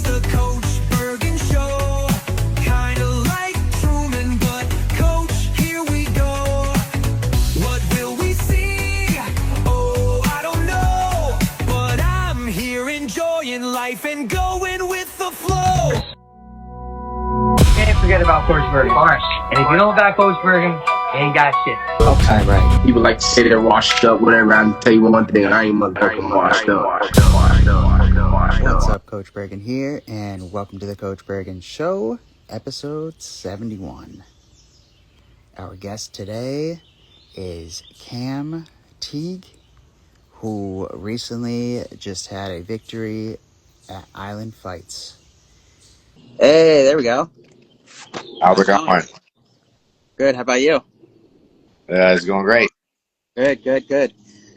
the Coach Bergen Show. Kinda like Truman, but Coach, here we go. What will we see? Oh, I don't know. But I'm here enjoying life and going with the flow. Can't forget about Coach Bergen. And if you don't got Coach Bergen, you ain't got shit. Okay, right. People like to say they're washed up, whatever. I'll tell you one thing, I ain't motherfucking washed up. What's up, Coach Bergen here, and welcome to the Coach Bergen Show, episode 71. Our guest today is Cam Teague, who recently just had a victory at Island Fights. Hey, there we go. How's it going? Good, how about you? It's going great. Good.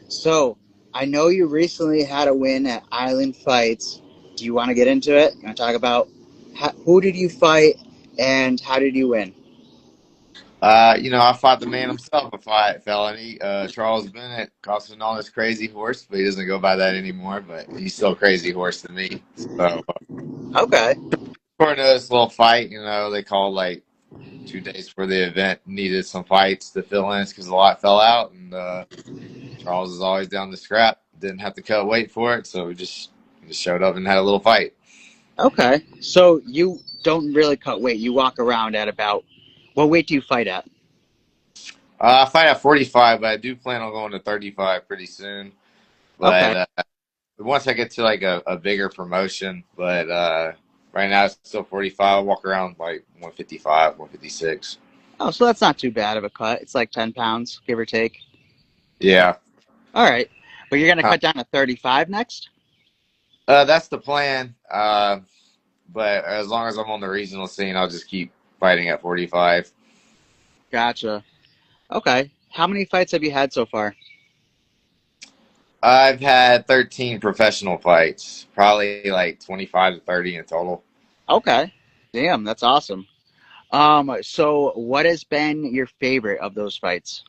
So, I know you recently had a win at Island Fights. Do you want to get into it? You want to talk about who did you fight and how did you win? I fought the man himself. I fought Felony, Charles Bennett, also known as Crazy Horse, but he doesn't go by that anymore, but he's still Crazy Horse to me. So, Okay. according to this little fight, they called like 2 days before the event, needed some fights to fill in because a lot fell out, and Charles is always down to scrap. Didn't have to cut weight for it, so we just showed up and had a little fight. Okay. So you don't really cut weight. You walk around at about, what weight do you fight at? I fight at 45, but I do plan on going to 35 pretty soon. Okay. But once I get to like a bigger promotion, but right now it's still 45. I walk around like 155, 156. Oh, so that's not too bad of a cut. It's like 10 pounds, give or take. Yeah. All right. But you're going to cut down to 35 next? That's the plan. But as long as I'm on the regional scene, I'll just keep fighting at 45. Gotcha. Okay. How many fights have you had so far? I've had 13 professional fights, probably like 25 to 30 in total. Okay. Damn, that's awesome. So what has been your favorite of those fights?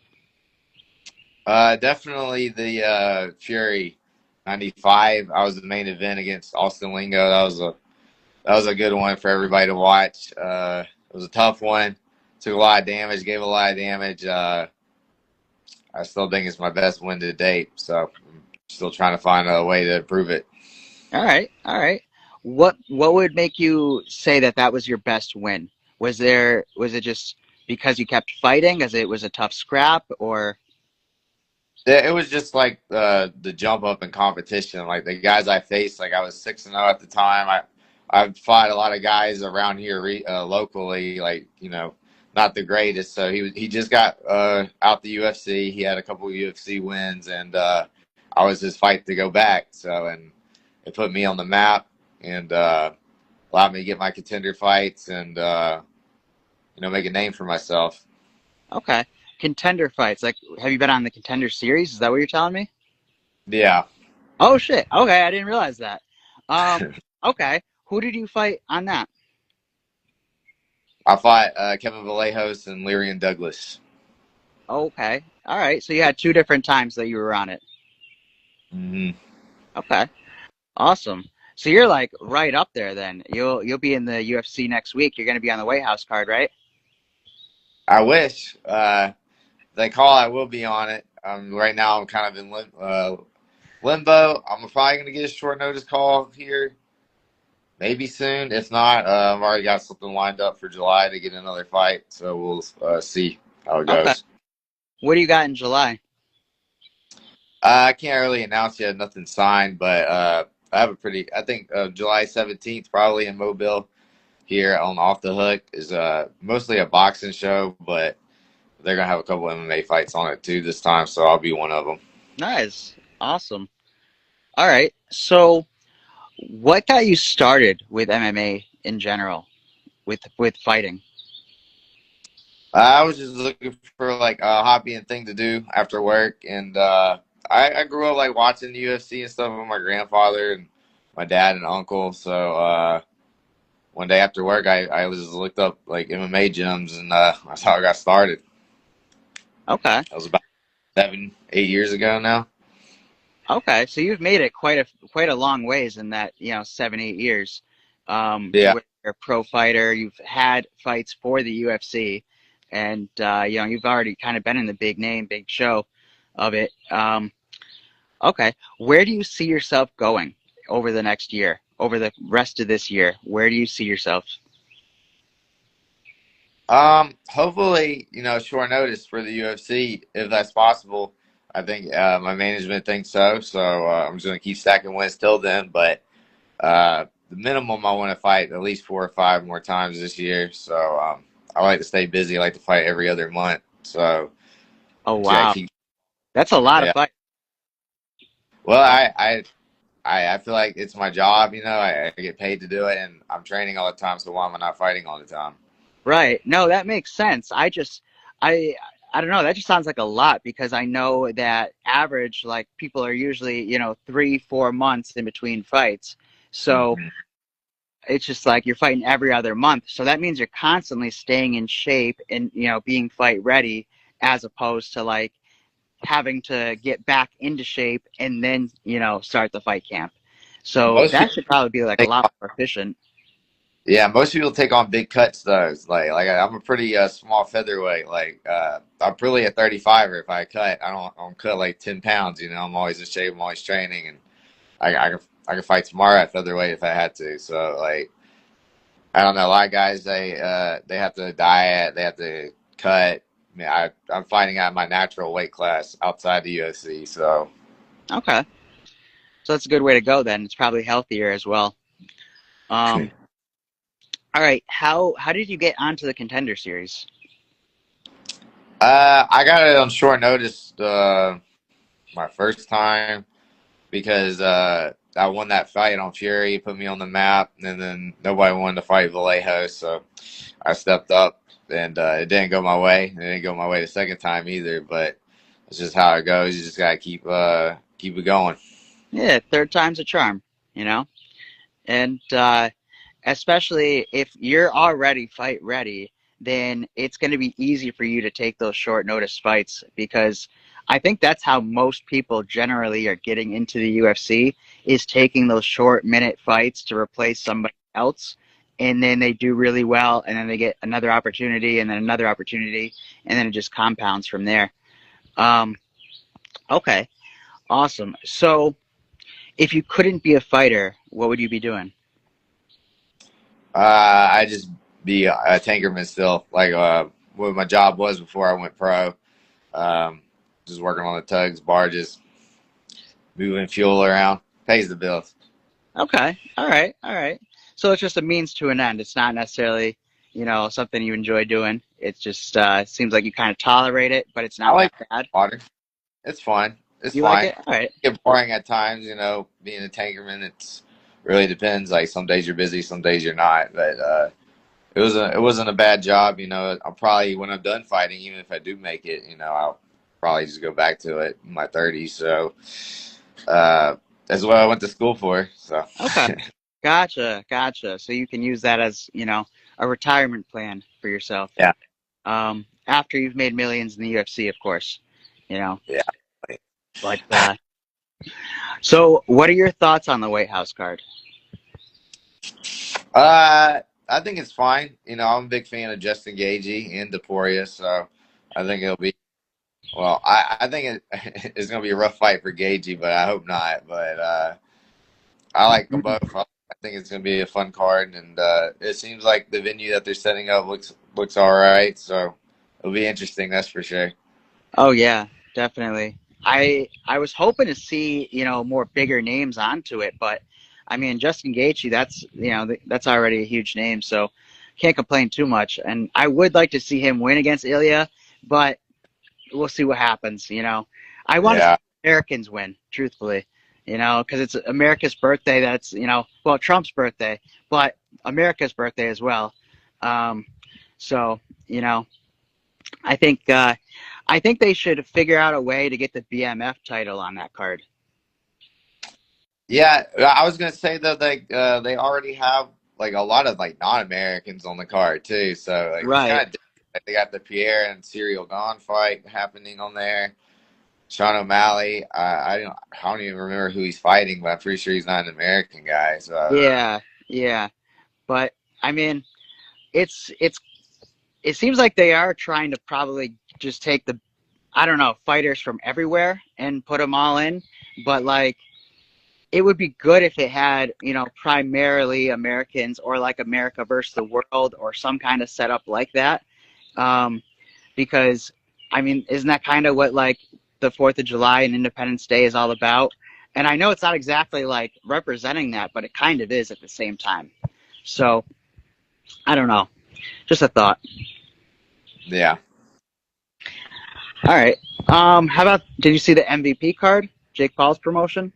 Definitely the Fury 95. I was the main event against Austin Lingo. That was a good one for everybody to watch. It was a tough one. Took a lot of damage, gave a lot of damage. I still think it's my best win to date, so I'm still trying to find a way to improve it. All right. What would make you say that was your best win? Was it just because you kept fighting, as it was a tough scrap, or? It was just like the jump up in competition. Like the guys I faced, like I was 6-0 at the time. I've fought a lot of guys around here locally, like not the greatest. So he just got out the UFC. He had a couple of UFC wins, and I was his fight to go back. So and it put me on the map and allowed me to get my contender fights and make a name for myself. Okay. Contender fights. Like, have you been on the Contender series? Is that what you're telling me? Yeah. Oh shit. Okay, I didn't realize that. Okay. Who did you fight on that? I fought Kevin Vallejos and Lyrian Douglas. Okay. All right. So you had two different times that you were on it. Mm-hmm. Okay. Awesome. So you're like right up there then. You'll be in the UFC next week. You're going to be on the White House card, right? I wish. They call, I will be on it. Right now, I'm kind of in limbo. I'm probably going to get a short notice call here, maybe soon. If not, I've already got something lined up for July to get another fight. So we'll see how it Okay. goes. What do you got in July? I can't really announce yet. Nothing signed, but I have I think July 17th, probably in Mobile here on Off the Hook, is mostly a boxing show, but they're going to have a couple MMA fights on it too this time, so I'll be one of them. Nice. Awesome. All right. So what got you started with MMA in general, with fighting? I was just looking for like a hobby and thing to do after work, and I grew up like watching the UFC and stuff with my grandfather and my dad and uncle. So one day after work, I just looked up like MMA gyms, and that's how I got started. Okay. That was about 7, 8 years ago now. Okay. So you've made it quite a long ways in that, 7, 8 years. Yeah. where you're a pro fighter. You've had fights for the UFC, and you've already kind of been in the big name, big show of it. Okay, where do you see yourself going over the next year, over the rest of this year? Where do you see yourself? Hopefully, short notice for the UFC if that's possible. I think my management thinks so. So I'm just gonna keep stacking wins till then. But the minimum I want to fight at least 4 or 5 more times this year. So I like to stay busy. I like to fight every other month. So Oh just gotta wow, keep. that's a lot of Yeah. fight. Well, I feel like it's my job. I get paid to do it, and I'm training all the time. So why am I not fighting all the time? Right. No, that makes sense. I, I don't know. That just sounds like a lot because I know that average, like people are usually, 3, 4 months in between fights. So Mhm. it's just like you're fighting every other month. So that means you're constantly staying in shape and, being fight ready as opposed to like having to get back into shape and then, start the fight camp. So Most that people should probably be like a take lot more efficient. Yeah, most people take on big cuts though. It's like I'm a pretty small featherweight. I'm really a 35er. If I cut, I don't cut like 10 pounds. I'm always in shape. I'm always training, and I could fight tomorrow at featherweight if I had to. So I don't know. A lot of guys they have to diet, they have to cut. I mean, I'm fighting at my natural weight class outside the UFC. So Okay. So that's a good way to go then. It's probably healthier as well. Um, all right. How did you get onto the contender series? I got it on short notice my first time. Because I won that fight on Fury, put me on the map, and then nobody wanted to fight Vallejo, so I stepped up, and it didn't go my way. It didn't go my way the second time either, but it's just how it goes. You just gotta keep it going. Yeah, third time's a charm, you know? And especially if you're already fight ready, then it's going to be easy for you to take those short notice fights because I think that's how most people generally are getting into the UFC is taking those short minute fights to replace somebody else. And then they do really well, and then they get another opportunity, and then another opportunity, and then it just compounds from there. Um, okay, awesome. So, if you couldn't be a fighter, what would you be doing? I just be a tankerman still, like what my job was before I went pro. Um, just working on the tugs, barges, moving fuel around, pays the bills. Okay. All right. All right. So it's just a means to an end. It's not necessarily, something you enjoy doing. It just seems like you kind of tolerate it, but it's I not like that bad. water. It's fun. It's You like fine. it? All right. Get boring at times, being a tankerman. It's really depends. Like some days you're busy, some days you're not. But it wasn't a bad job. I'll probably when I'm done fighting, even if I do make it, I'll probably just go back to it in my 30s. So uh, that's what I went to school for. So Okay. Gotcha. Gotcha. So you can use that as, a retirement plan for yourself. yeah, After you've made millions in the UFC, of course, you know. yeah. But so what are your thoughts on the White House card? I think it's fine. I'm a big fan of Justin Gagey and Deporia, so I think it'll be. Well, I think it's going to be a rough fight for Gagey, but I hope not. But I like them both. I think it's going to be a fun card, and it seems like the venue that they're setting up looks all right. So it'll be interesting, that's for sure. Oh yeah, definitely. I was hoping to see, more bigger names onto it, but I mean Justin Gaethje, that's that's already a huge name, so can't complain too much. And I would like to see him win against Ilya, but we'll see what happens. I want to see Yeah, Americans win, truthfully. Because it's America's birthday. That's well, Trump's birthday, but America's birthday as well. Um, so you know, I think they should figure out a way to get the BMF title on that card. yeah. I was going to say though, like they already have like a lot of like non-Americans on the card too. So like it's Right. kind of like they got the Pierre and Cyril Gahn fight happening on there. Sean O'Malley, I don't even remember who he's fighting, but I'm pretty sure he's not an American guy. So Yeah. Yeah. But I mean, it's it seems like they are trying to probably just take the, I don't know, fighters from everywhere and put them all in. But like, it would be good if it had, primarily Americans, or like America versus the world, or some kind of setup like that. Um, because, I mean, isn't that kind of what like the 4th of July and Independence Day is all about? And I know it's not exactly like representing that, but it kind of is at the same time. So I don't know. Just a thought. Yeah. All right. How about, did you see the MVP card? Jake Paul's promotion?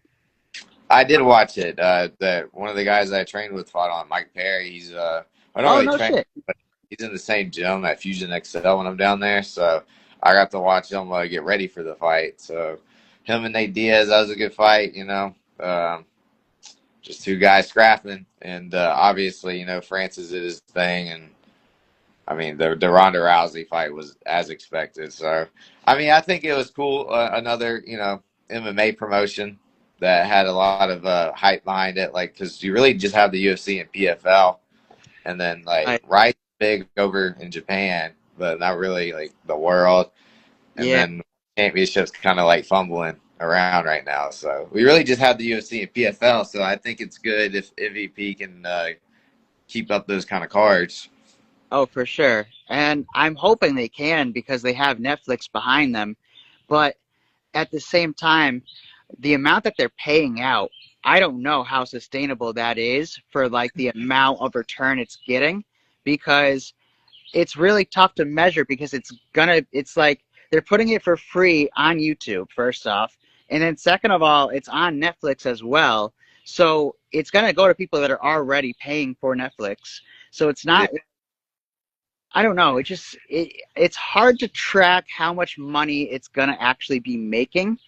I did watch it. The one of the guys I trained with fought on Mike Perry. He's I don't Oh, really no train, shit. but he's in the same gym at Fusion XL when I'm down there. So I got to watch him get ready for the fight. So him and Nate Diaz, that was a good fight. Just two guys scrapping, and obviously Francis did his thing, and I mean the Ronda Rousey fight was as expected. So I mean I think it was cool. Another MMA promotion that had a lot of hype behind it, like because you really just have the UFC and PFL, and then like I, right big over in Japan, but not really like the world, and yeah. then championships kind of like fumbling around right now. So we really just have the UFC and PFL. So I think it's good if MVP can keep up those kind of cards. Oh, for sure. And I'm hoping they can because they have Netflix behind them. But at the same time, the amount that they're paying out, I don't know how sustainable that is for like the amount of return it's getting, because it's really tough to measure, because it's like they're putting it for free on YouTube, first off. And then second of all, it's on Netflix as well. So it's gonna go to people that are already paying for Netflix. So it's Yeah. not, I don't know. It's hard to track how much money it's gonna actually be making,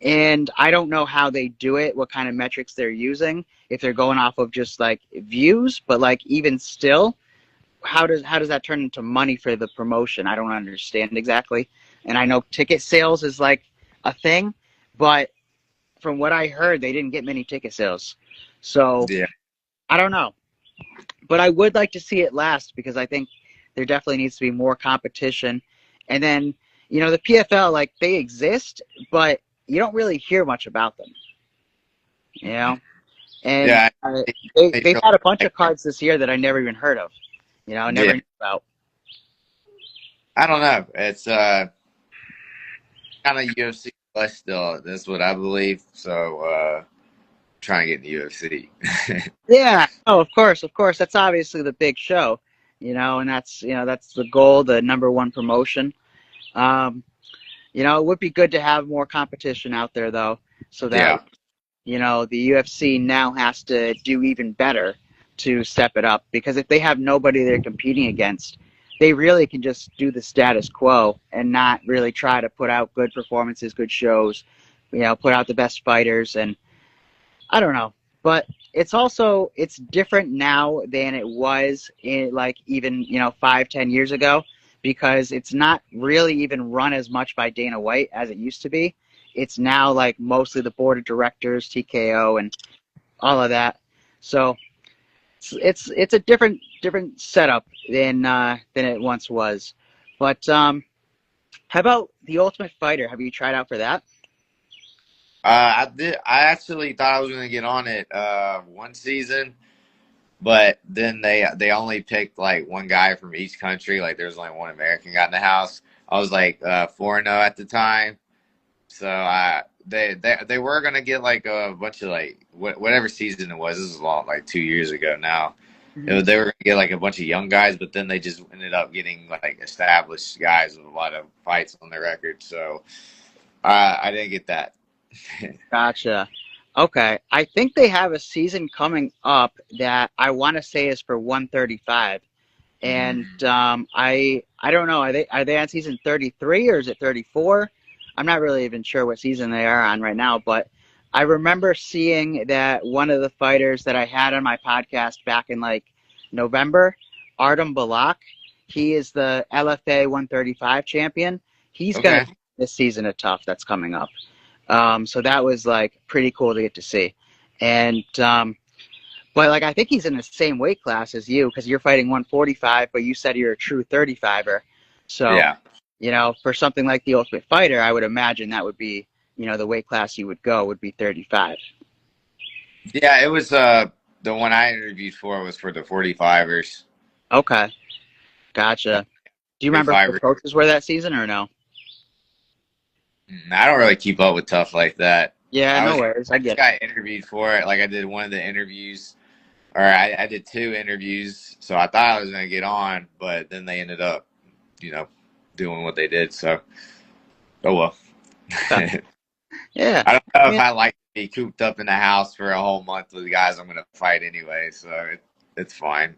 and I don't know how they do it, what kind of metrics they're using, if they're going off of just like views, but like even still, how does that turn into money for the promotion? I don't understand exactly. And I know ticket sales is like a thing, but from what I heard, they didn't get many ticket sales. So Yeah. I don't know. But I would like to see it last, because I think there definitely needs to be more competition. And then, the PFL, like, they exist, but you don't really hear much about them, you know? And Yeah. they, They they've feel had a bunch like, of cards this year that I never even heard of, yeah. never knew about. I don't know. It's kind of UFC plus still. That's what I believe. So trying to get in the UFC. Yeah. Oh, of course, of course. That's obviously the big show, and that's the goal, the number one promotion. Um, it would be good to have more competition out there, though, so that Yeah. the UFC now has to do even better to step it up, because if they have nobody they're competing against, they really can just do the status quo and not really try to put out good performances, good shows, put out the best fighters. And I don't know, but it's different now than it was in like even 5-10 years ago, because it's not really even run as much by Dana White as it used to be. It's now like mostly the board of directors, TKO, and all of that. So it's a different setup than it once was. But how about the Ultimate Fighter? Have you tried out for that? I did. I actually thought I was going to get on it one season, but then they only picked like one guy from each country. Like there was only one American guy in the house. I was like 4-0 at the time, so they were gonna get like a bunch of like whatever season it was. This was long, like 2 years ago now. They were gonna get like a bunch of young guys, but then they just ended up getting like established guys with a lot of fights on their record. So I didn't get that. Gotcha. Okay. I think they have a season coming up that I want to say is for 135. And I don't know. Are they on season 33 or is it 34? I'm not really even sure what season they are on right now, but I remember seeing that one of the fighters that I had on my podcast back in like November, Artem Balak, he is the LFA 135 champion. He's Okay. gonna this season of Tough that's coming up. So that was like pretty cool to get to see. And But like, I think he's in the same weight class as you because you're fighting 145, but you said you're a true 35er. So, Yeah. for something like the Ultimate Fighter, I would imagine that would be, the weight class you would go would be 35. Yeah, it was the one I interviewed for was for the 45ers. Okay, gotcha. Do you remember who the 45ers. coaches were that season or no? I don't really keep up with tough like that. Yeah, I no was worries. I I just get it. got interviewed for it. Like I did one of the interviews, or I did two interviews. So I thought I was gonna get on, but then they ended up, you know, doing what they did. So oh well. Okay. Yeah. I don't know I if mean, I like to be cooped up in the house for a whole month with the guys I'm gonna fight anyway. So it's fine.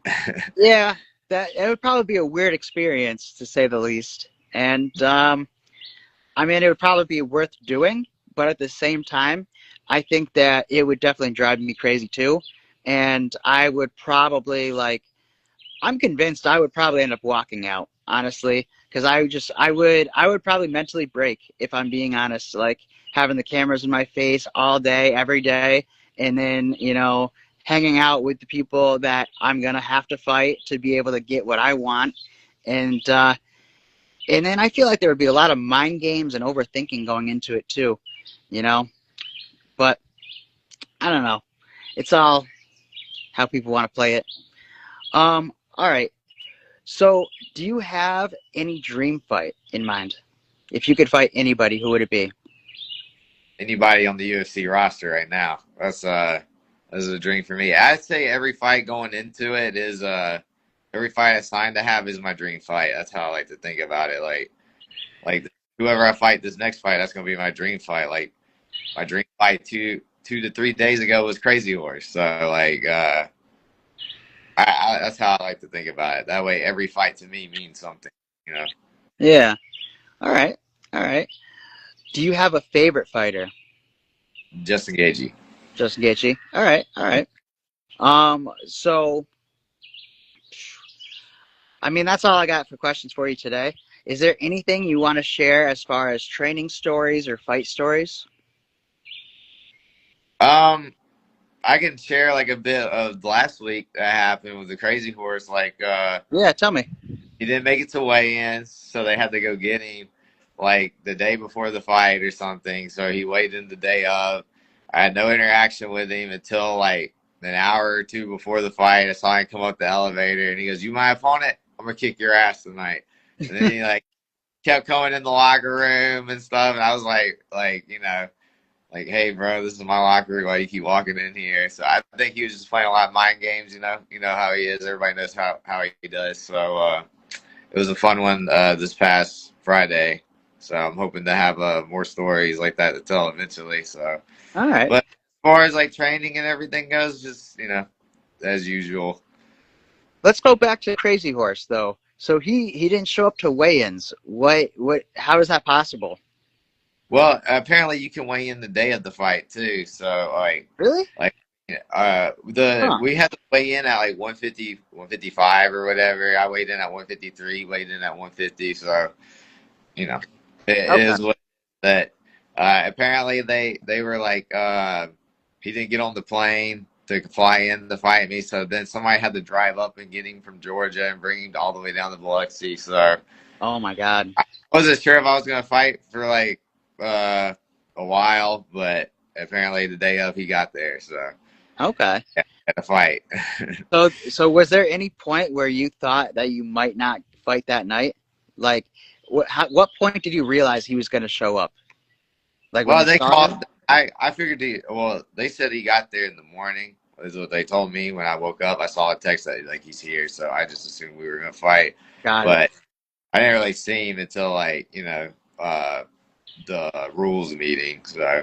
yeah, that it would probably be a weird experience to say the least. And I mean, it would probably be worth doing, but at the same time, I think that it would definitely drive me crazy too. And I would probably I'm convinced I would probably end up walking out, honestly, because I would probably mentally break if I'm being honest, like having the cameras in my face all day, every day, and then, hanging out with the people that I'm gonna have to fight to be able to get what I want. And and then I feel like there would be a lot of mind games and overthinking going into it too, you know. But I don't know. It's all how people want to play it. All right. So, do you have any dream fight in mind? If you could fight anybody, who would it be? Anybody on the UFC roster right now. That's a dream for me. I'd say every fight going into it is every fight I signed to have is my dream fight. That's how I like to think about it. Like whoever I fight this next fight, that's gonna be my dream fight. Like my dream fight two to 3 days ago was Crazy Horse. So that's how I like to think about it. That way, every fight to me means something. You know, Yeah. All right. All right. Do you have a favorite fighter? Justin Gaethje. Justin Gaethje. All right. All right. So I mean, that's all I got for questions for you today. Is there anything you want to share as far as training stories or fight stories? Um, I can share like a bit of last week that happened with the Crazy Horse. Yeah, tell me. He didn't make it to weigh-ins, so they had to go get him like the day before the fight or something. So he weighed in the day of. I had no interaction with him until like an hour or two before the fight. I saw him come up the elevator, and he goes, "You my opponent? I'm gonna kick your ass tonight." And then he like kept coming in the locker room and stuff, and I was like, hey, bro, this is my locker room. Why you keep walking in here? So I think he was just playing a lot of mind games. You know how he is. Everybody knows how he does. So it was a fun one this past Friday. So I'm hoping to have more stories like that to tell eventually. So, All right. but as far as like training and everything goes, just as usual. Let's go back to Crazy Horse though. So he didn't show up to weigh-ins. What how is that possible? Well, apparently you can weigh in the day of the fight too. So Really? like Huh. we had to weigh in at like 150, 155 or whatever. I weighed in at 153, weighed in at 150. So you know, it Okay. is what that. Apparently they were like he didn't get on the plane to fly in to fight me. So then somebody had to drive up and get him from Georgia and bring him all the way down to Biloxi. So Oh my God. I wasn't sure if I was gonna fight for like a while, but apparently the day of he got there, so Okay. yeah, had to fight. So was there any point where you thought that you might not fight that night? Like, what point did you realize he was going to show up? Like when Well, you they saw him? called. I figured they said he got there in the morning. Is what they told me when I woke up. I saw a text that like he's here, so I just assumed we were gonna fight. Got it. But I didn't really see him until like the rules meeting. So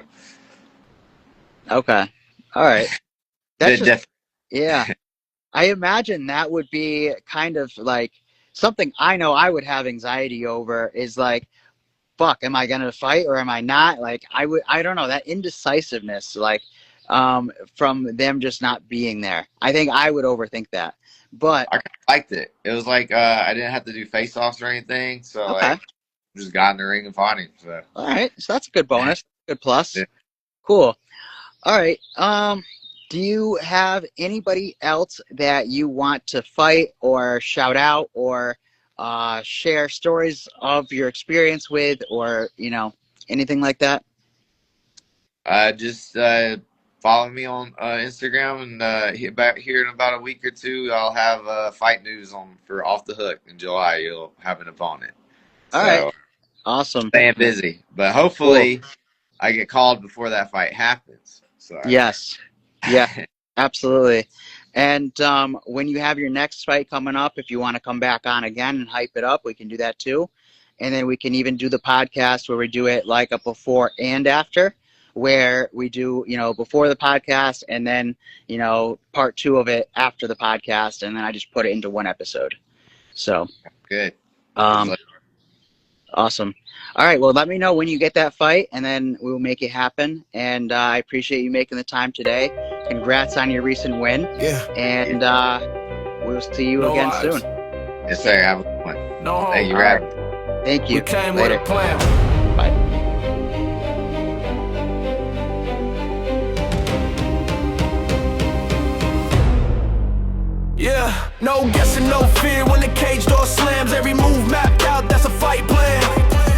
Okay. All right. That's the just def- yeah. I imagine that would be kind of like something I know I would have anxiety over is like, fuck, am I gonna fight or am I not? Like I don't know, that indecisiveness, like from them just not being there. I think I would overthink that. But I kind of liked it. It was like I didn't have to do face offs or anything, so okay. like just got in the ring and fought him. So. All right. So that's a good bonus. Good plus. Yeah. Cool. All right. Do you have anybody else that you want to fight or shout out or share stories of your experience with, or anything like that? Just follow me on Instagram, and about here in about a week or two, I'll have fight news on for Off the Hook in July. You'll have an opponent. All right, So awesome, staying busy, but cool. hopefully I get called before that fight happens. So Yes, yeah, absolutely. And when you have your next fight coming up, if you want to come back on again and hype it up, we can do that too. And then we can even do the podcast where we do it like a before and after, where we do, before the podcast and then, part two of it after the podcast. And then I just put it into one episode. So, good. um, awesome. All right. Well, let me know when you get that fight, and then we will make it happen. And I appreciate you making the time today. Congrats on your recent win. Yeah. And we'll see you No again lies. soon. Yes, sir. Have a good one. No Thank you, All Rap. right. Thank you. We came Later. with a plan. Bye. Yeah, no guessing, no fear when the cage door slams. Every move mapped out, that's a fight plan.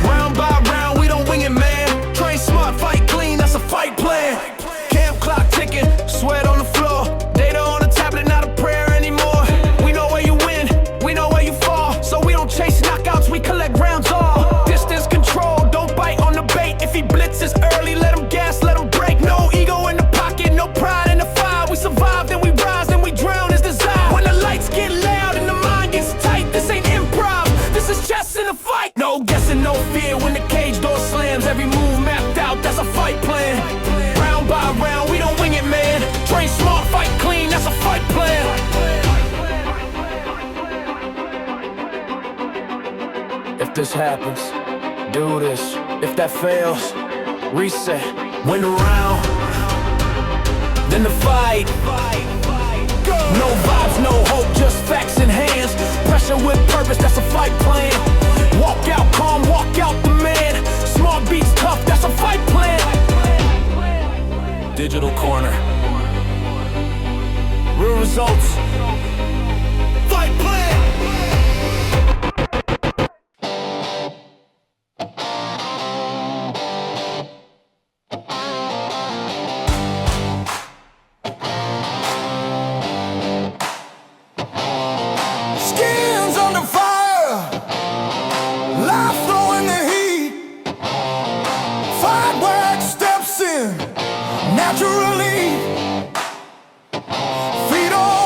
Round by round, we don't wing it, man. Train smart, fight clean, that's a fight plan. Camp clock ticking, sweat on the floor. Data on the tablet, not a prayer anymore. We know where you win, we know where you fall. So we don't chase knockouts, we collect rounds all. Distance control, don't bite on the bait. If he blitzes early, let him gas, let him break. No ego in the pocket, no pride in the fire. We survive, then we rise, then we drown as desire. When the lights get loud and the mind gets tight, this ain't improv, this is chess in a fight. No guessing, no fear when the cage door slams. Every move mapped out, that's a fight plan. Round by round, we don't wing it, man. Train smart, fight clean, that's a fight plan. If this happens, do this. If that fails, reset. Win the round, then the fight. No vibes, no hope, just facts in hands. Pressure with purpose, that's a fight plan. Walk out calm, walk out the man. Smart beats tough, that's a fight plan. Digital corner. Real results. Fight plan. Skins under fire, life throwing the heat. Firework steps in naturally. Feet on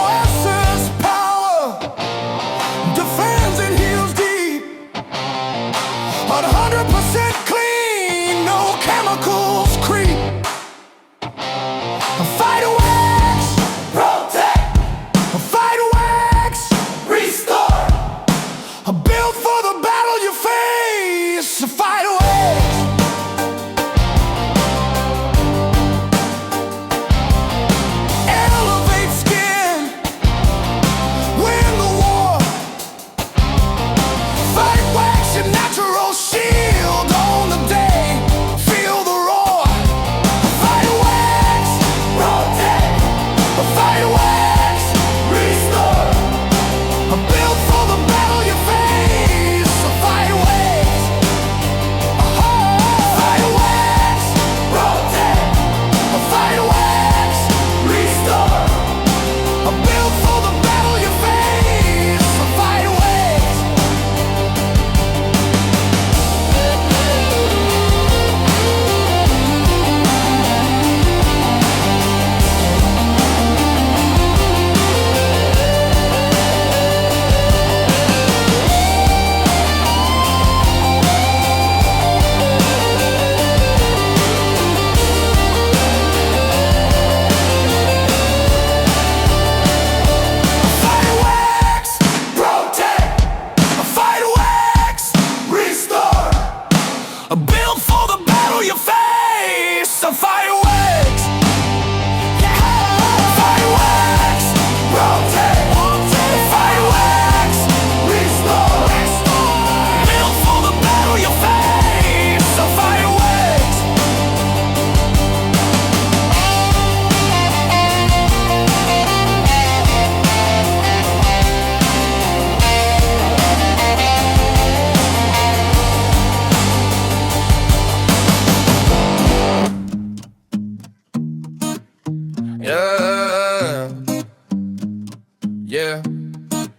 Yeah,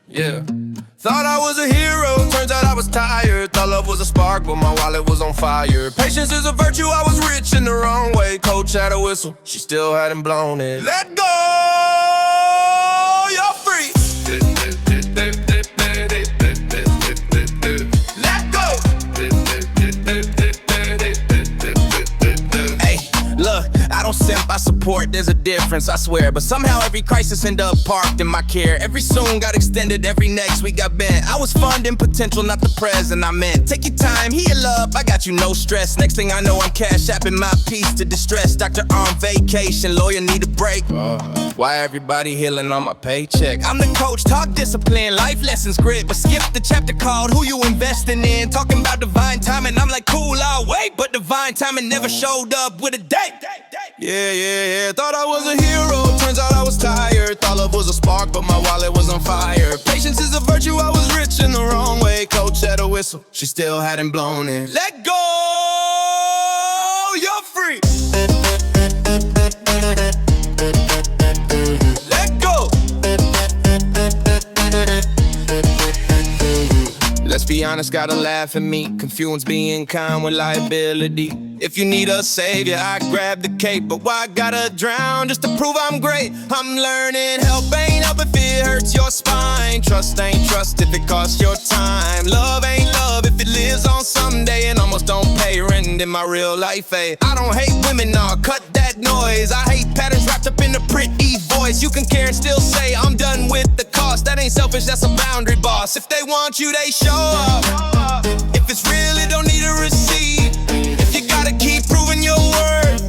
yeah. Thought I was a hero, turns out I was tired. Thought love was a spark, but my wallet was on fire. Patience is a virtue, I was rich in the wrong way. Coach had a whistle, she still hadn't blown it. Let go, you're free. Let go. Hey, look, I don't simp, I support, there's a difference, I swear. But somehow every crisis end up parked in my care. Every soon got extended, every next week got bent. I was funding potential, not the present I meant. Take your time, heal up, I got you, no stress. Next thing I know, I'm cash apping my piece to distress. Doctor on vacation, lawyer need a break. Why everybody healing on my paycheck? I'm the coach, talk discipline, life lessons, grit. But skip the chapter called Who You Investing In. Talking about divine timing, I'm like, cool, I'll wait. But divine timing never showed up with a date. Yeah. Thought I was a hero, turns out I was tired. Thought love was a spark, but my wallet was on fire. Patience is a virtue, I was rich in the wrong way. Coach had a whistle, she still hadn't blown it. Let go, you're free. Let go. Let's be honest, gotta laugh at me. Confuse being kind with liability. If you need a savior, I grab the cape. But why I gotta drown just to prove I'm great? I'm learning, help ain't help if it hurts your spine. Trust ain't trust if it costs your time. Love ain't love if it lives on someday and almost don't pay rent in my real life, eh? I don't hate women, nah, cut that noise. I hate patterns wrapped up in a pretty voice. You can care and still say I'm done with the cost. That ain't selfish, that's a boundary, boss. If they want you, they show up. If it's real, it don't need a receipt. If you gotta keep proving your worth,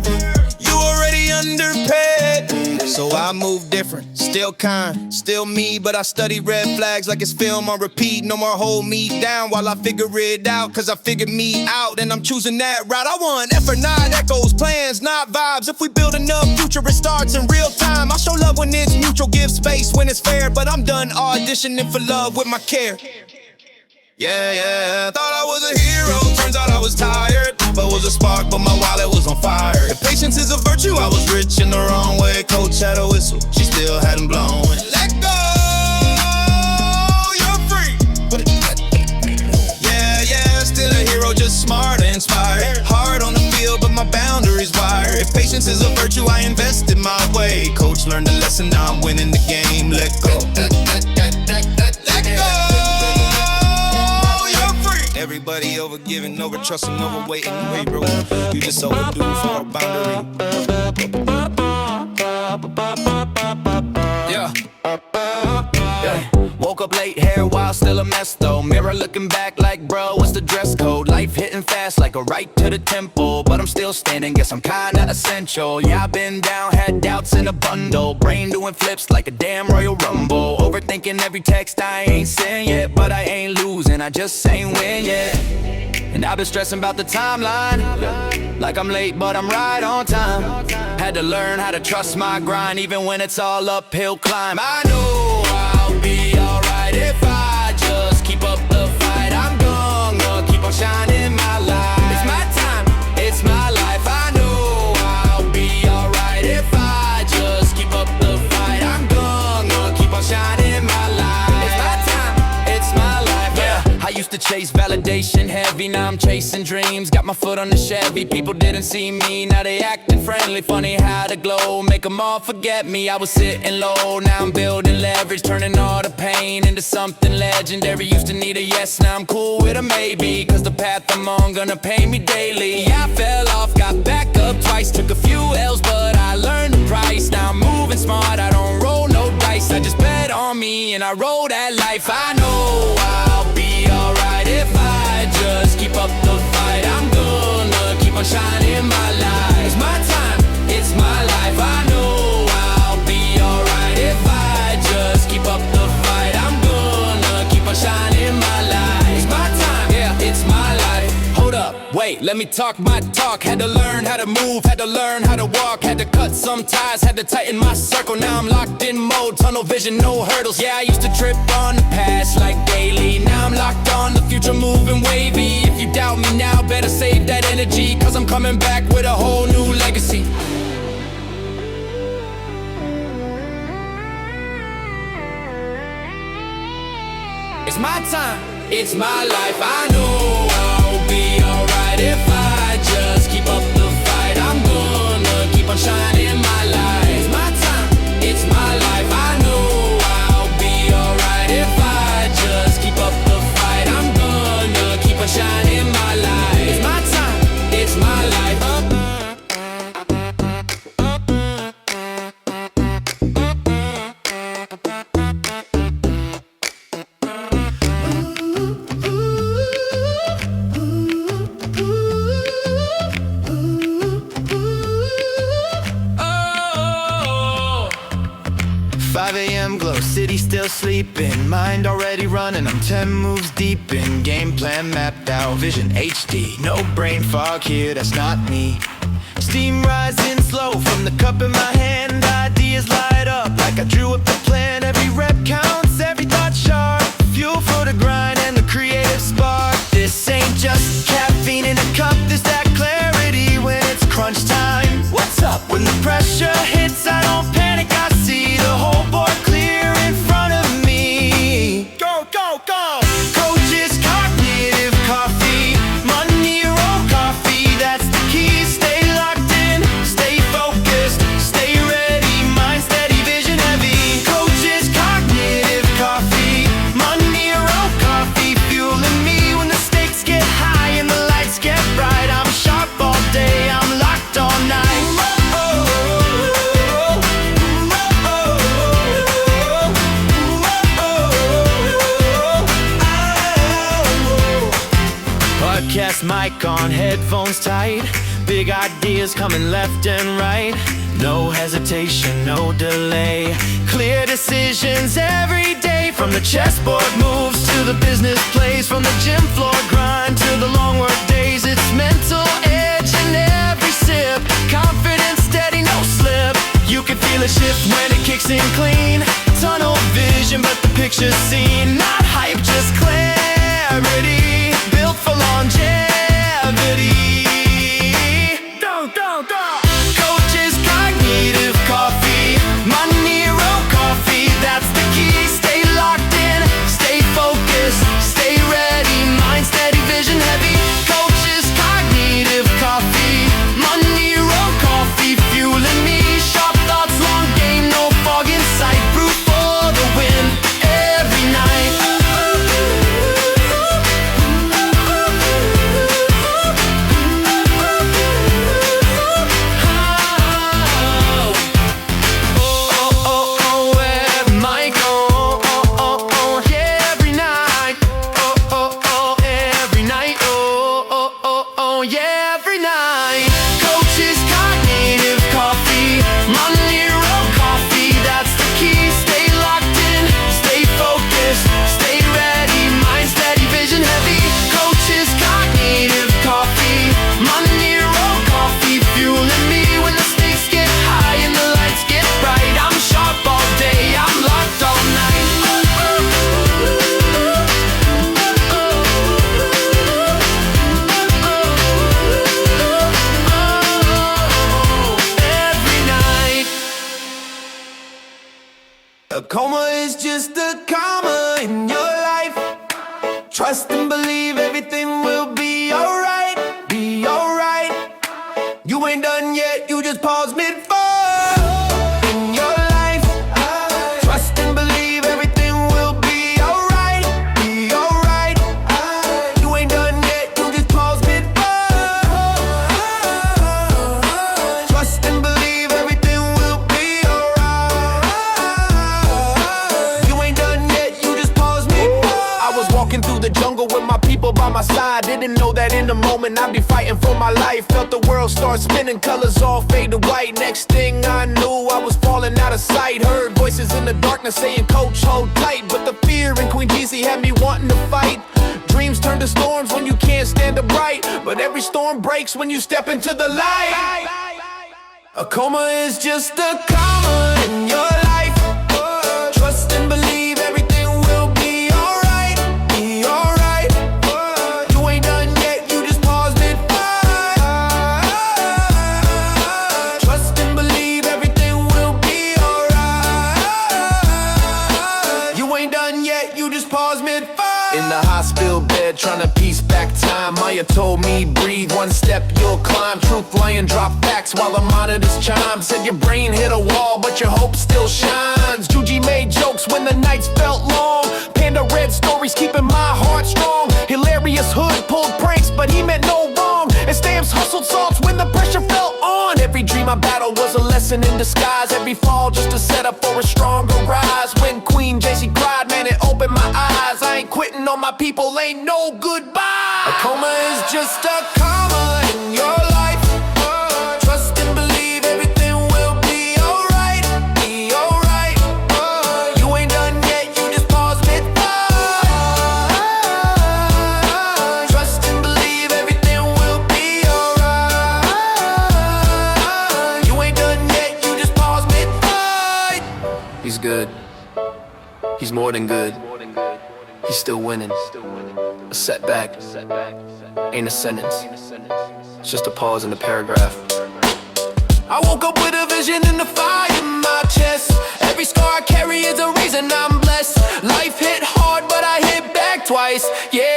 you already underpaid. So I move different, still kind, still me. But I study red flags like it's film on repeat. No more hold me down while I figure it out. Cause I figured me out and I'm choosing that route. I want effort, not echoes, plans, not vibes. If we build enough future, it starts in real time. I'll show love when it's mutual, give space when it's fair. But I'm done auditioning for love with my care. Yeah, thought I was a hero, turns out I was tired. But was a spark, but my wallet was on fire. If patience is a virtue, I was rich in the wrong way. Coach had a whistle, she still hadn't blown it. Let go, you're free. Yeah, still a hero, just smart and inspired. Hard on the field, but my boundaries wired. If patience is a virtue, I invested my way. Coach learned a lesson, now I'm winning the game. Let go. Let go. Everybody over giving, over trusting, over waiting. Wait, bro, you just overdue for a boundary. Yeah. Woke up late, hair wild, still a mess though. Mirror looking back like, bro, what's the dress code? Life hitting fast like a right to the temple. But I'm still standing, guess I'm kinda essential. Yeah, I've been down, had doubts in a bundle. Brain doing flips like a damn Royal Rumble. Overthinking every text I ain't sent yet. But I ain't losing, I just ain't win yet. And I've been stressing about the timeline, like I'm late but I'm right on time. Had to learn how to trust my grind, even when it's all uphill climb. I know I'll be alright if I just keep up the fight. I'm gonna keep on shining my light. It's my time, it's my life. I know I'll be alright if I just keep up the fight. I'm gonna keep on shining my light. It's my time, it's my life. Yeah, I used to chase validation heavy, now I'm chasing dreams. Got my foot on the Chevy, people didn't see me, now they acting friendly. Funny how the glow make them all forget me. I was sitting low, now I'm building leverage, turning all the pain into something legendary. Used to need a yes, now I'm cool with a maybe, cause the path I'm on gonna pay me daily. Yeah, I fell off, got back up twice, took a few L's but I learned the price. Now I'm moving smart, I don't roll no dice, I just bet on me and I roll that life. I know I'll be alright if I just keep up the fight. I'm gonna keep on shining my light. It's my time, it's my life. I know I'll be alright if I just keep up the fight. I'm gonna keep on shining my light. It's my time, yeah, it's my life. Hold up, wait, let me talk my talk. Had to learn how to move, had to learn how to walk. Had to cut some ties, had to tighten my circle. Now I'm locked in mode, tunnel vision, no hurdles. Yeah, I used to trip on the past like daily. Now I'm locked on the future, moving wavy. If you doubt me now, better save that energy, cause I'm coming back with a whole new legacy. It's my time, it's my life. I know I'll be alright if I just keep up the fight. I'm gonna keep on shining my light. It's my time, it's my life. I know I'll be alright if I just keep up the fight. I'm gonna keep on shining my light. It's my time, it's my life. Oh, 5 a.m. glow, city still sleeping, mind already running, I'm 10 moves deep in, game plan mapped out, vision HD, no brain fog here, that's not me. Steam rising slow from the cup in my hand, ideas light up like I drew up the plan, every rep counts, every thought sharp, fuel for the grind and the creative spark. This ain't just caffeine in a cup, there's that clarity when it's crunch time. What's up? When the pressure hits, I don't panic, I see the whole board clear in front of me. Go, go, go! Coach's cognitive coffee, money roll coffee, that's the key. Stay locked in, stay focused, stay ready, mind steady, vision heavy. Coach's cognitive coffee, money roll coffee, fueling me when the stakes get high and the lights get bright. I'm sharp all day, I'm locked all night. Podcast mic on, headphones tight, big ideas coming left and right. No hesitation, no delay, clear decisions every day. From the chessboard moves to the business plays, from the gym floor grind to the long work days. It's mental edge in every sip, confidence steady, no slip. You can feel a shift when it kicks in clean, tunnel vision but the picture's seen. Not hype, just clarity, built for longevity. Coach's cognitive coffee, money roll coffee, that's the key. Stay locked in, stay focused, stay ready, mind steady, vision heavy. Coach's cognitive coffee, money roll coffee, fueling me. Sharp thoughts, long game, no fog in sight, proof for the win every night. A coma is just a comma in your life. Trust and believe everything will be alright, be alright. You ain't done yet, you just pause mid-fall in your life. Trust and believe everything will be alright, be alright. You ain't done yet, you just pause mid-fall. Trust and believe everything will be alright. You ain't done yet, you just pause mid-fall. I was walking through the jungle with my people by my side. Didn't know that in the moment I'd be fighting for my life. Felt the world start spinning, colors all fade to white. Next thing I knew, I was falling out of sight. Heard voices in the darkness saying, coach, hold tight. But the fear in Queen Jeezy had me wanting to fight. Dreams turn to storms when you can't stand the bright. But every storm breaks when you step into the light. A coma is just a comma in your life. Trust and believe everything will be alright, be alright. You ain't done yet, you just pause mid-fight. Trust and believe everything will be alright. You ain't done yet. yet, you just paused mid-fight. In the hospital bed, trying to piece back time. Maya told me, breathe, one step you'll climb. Truth lying, drop facts while the monitors chime. Said your brain hit a wall, but your hope still shines. Juji made jokes when the nights felt long. Panda read stories, keeping my heart strong. Hilarious hood pulled pranks, but he meant no wrong. And Stamps hustled salts when the pressure felt on. Every dream I battled was a lesson in disguise. Every fall just to set up for a stronger rise. When Queen JC cried, man, it opened my eyes. I ain't quitting on my people, ain't no goodbye. A coma is just a comma in your life. Trust and believe everything will be alright. Be alright. You ain't done yet, you just paused mid-fight. Trust and believe everything will be alright. You ain't done yet, you just paused mid-fight. He's good. He's more than good. He's still winning. A setback ain't a sentence. It's just a pause in the paragraph. I woke up with a vision and a fire in my chest. Every scar I carry is a reason I'm blessed. Life hit hard, but I hit back twice. Yeah,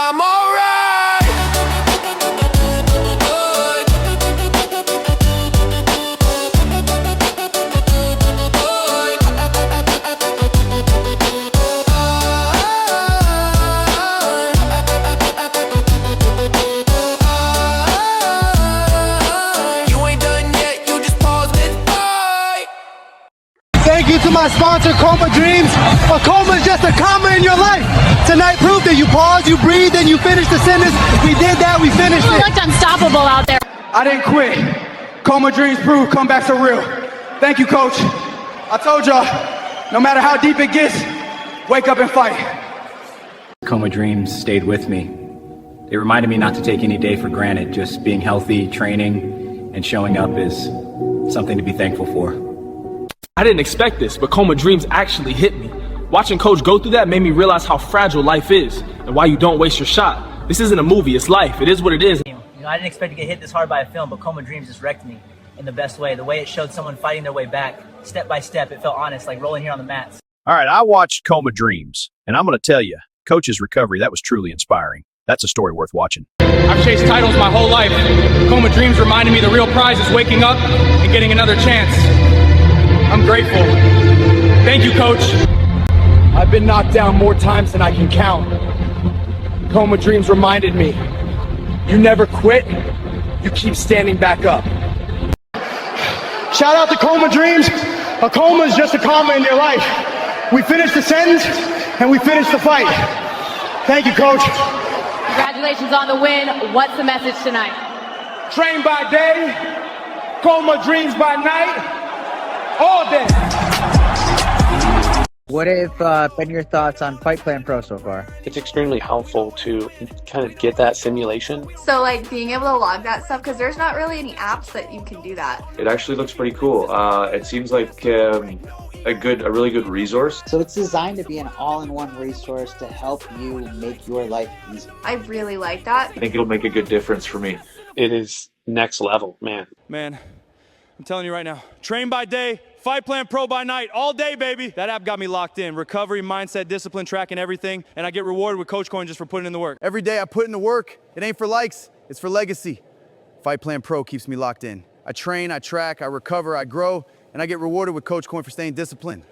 I'm alright. Thank you to my sponsor, Coma Dreams. A coma is just a comma in your life. Tonight proved that you pause, you breathe, and you finish the sentence. We did that, we finished You it. looked unstoppable out there. I didn't quit. Coma Dreams prove comebacks are real. Thank you, coach. I told y'all, no matter how deep it gets, wake up and fight. Coma Dreams stayed with me. They reminded me not to take any day for granted. Just being healthy, training, and showing up is something to be thankful for. I didn't expect this, but Coma Dreams actually hit me. Watching Coach go through that made me realize how fragile life is and why you don't waste your shot. This isn't a movie, it's life. It is what it is. You know, I didn't expect to get hit this hard by a film, but Coma Dreams just wrecked me in the best way. The way it showed someone fighting their way back, step by step, it felt honest, like rolling here on the mats. All right, I watched Coma Dreams, and I'm going to tell you, Coach's recovery, that was truly inspiring. That's a story worth watching. I've chased titles my whole life. Coma Dreams reminded me the real prize is waking up and getting another chance. I'm grateful. Thank you, Coach. I've been knocked down more times than I can count. Coma Dreams reminded me, you never quit, you keep standing back up. Shout out to Coma Dreams. A coma is just a comma in your life. We finished the sentence and we finished the fight. Thank you, Coach. Congratulations on the win. What's the message tonight? Train by day, Coma Dreams by night, all day. What have been your thoughts on Fight Plan Pro so far? It's extremely helpful to kind of get that simulation. So like being able to log that stuff, because there's not really any apps that you can do that. It actually looks pretty cool. It seems like a really good resource. So it's designed to be an all-in-one resource to help you make your life easy. I really like that. I think it'll make a good difference for me. It is next level, man. Man, I'm telling you right now, train by day, Fight Plan Pro by night, all day, baby. That app got me locked in. Recovery, mindset, discipline, tracking everything, and I get rewarded with Coach Coin just for putting in the work. Every day I put in the work. It ain't for likes, it's for legacy. Fight Plan Pro keeps me locked in. I train, I track, I recover, I grow, and I get rewarded with Coach Coin for staying disciplined.